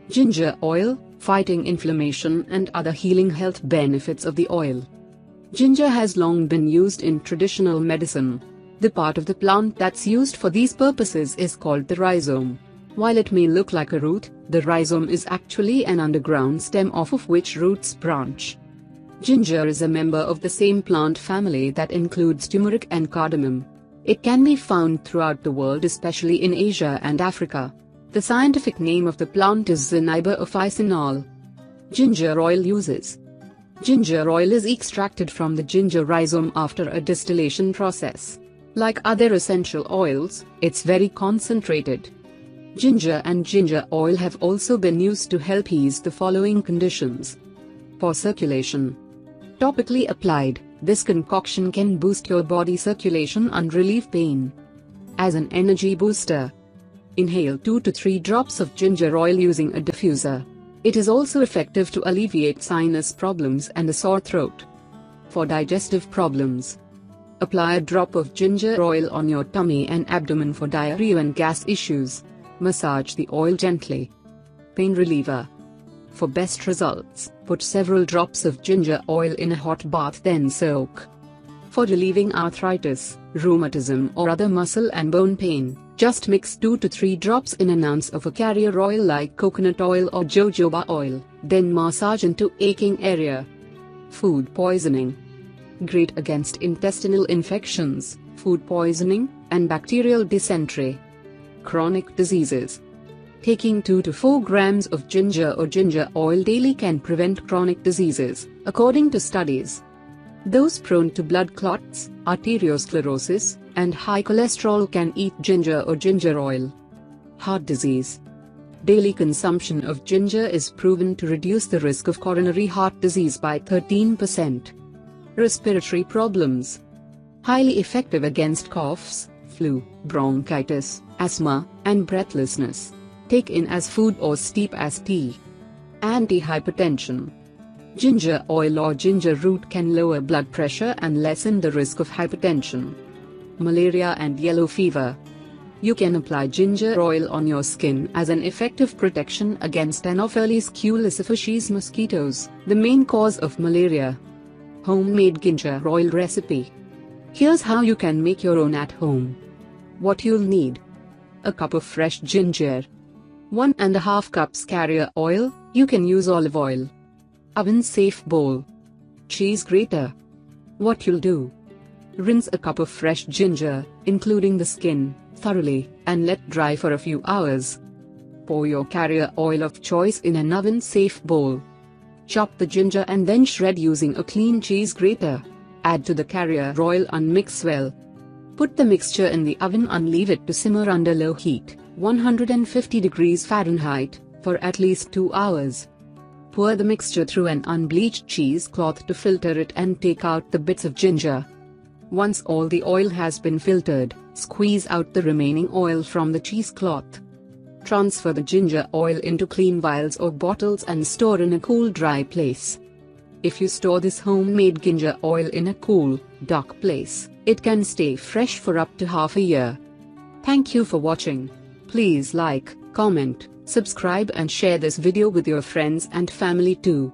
Ginger oil, fighting inflammation and other healing health benefits of the oil. Ginger has long been used in traditional medicine. The part of the plant that's used for these purposes is called the rhizome. While it may look like a root, the rhizome is actually an underground stem off of which roots branch. Ginger is a member of the same plant family that includes turmeric and cardamom. It can be found throughout the world, especially in Asia and Africa. The scientific name of the plant is Zinniber officinale. Ginger oil uses. Ginger oil is extracted from the ginger rhizome after a distillation process. Like other essential oils, it's very concentrated. Ginger and ginger oil have also been used to help ease the following conditions. For circulation. Topically applied, this concoction can boost your body circulation and relieve pain. As an energy booster. Inhale 2 to 3 drops of ginger oil using a diffuser. It is also effective to alleviate sinus problems and a sore throat. For digestive problems. Apply a drop of ginger oil on your tummy and abdomen for diarrhea and gas issues. Massage the oil gently. Pain reliever. For best results, put several drops of ginger oil in a hot bath, then soak. For relieving arthritis, rheumatism or other muscle and bone pain, just mix 2 to 3 drops in an ounce of a carrier oil like coconut oil or jojoba oil, then massage into aching area. Food poisoning. Great against intestinal infections, food poisoning, and bacterial dysentery. Chronic diseases. Taking 2 to 4 grams of ginger or ginger oil daily can prevent chronic diseases, according to studies. Those prone to blood clots, arteriosclerosis, and high cholesterol can eat ginger or ginger oil. Heart disease. Daily consumption of ginger is proven to reduce the risk of coronary heart disease by 13%. Respiratory problems. Highly effective against coughs, flu, bronchitis, asthma, and breathlessness. Take in as food or steep as tea. Anti-hypertension. Ginger oil or ginger root can lower blood pressure and lessen the risk of hypertension. Malaria and yellow fever. You can apply ginger oil on your skin as an effective protection against Anopheles culissifacies mosquitoes, the main cause of malaria. Homemade ginger oil recipe. Here's how you can make your own at home. What you'll need. A cup of fresh ginger. 1½ cups carrier oil, you can use olive oil. Oven-safe bowl. Cheese grater. What you'll do. Rinse a cup of fresh ginger, including the skin, thoroughly, and let dry for a few hours. Pour your carrier oil of choice in an oven-safe bowl. Chop the ginger and then shred using a clean cheese grater. Add to the carrier oil and mix well. Put the mixture in the oven and leave it to simmer under low heat, 150 degrees Fahrenheit, for at least 2 hours. Pour the mixture through an unbleached cheesecloth to filter it and take out the bits of ginger. Once all the oil has been filtered, squeeze out the remaining oil from the cheesecloth. Transfer the ginger oil into clean vials or bottles and store in a cool, dry place. If you store this homemade ginger oil in a cool, dark place, it can stay fresh for up to half a year. Thank you for watching. Please like, comment, subscribe and share this video with your friends and family too.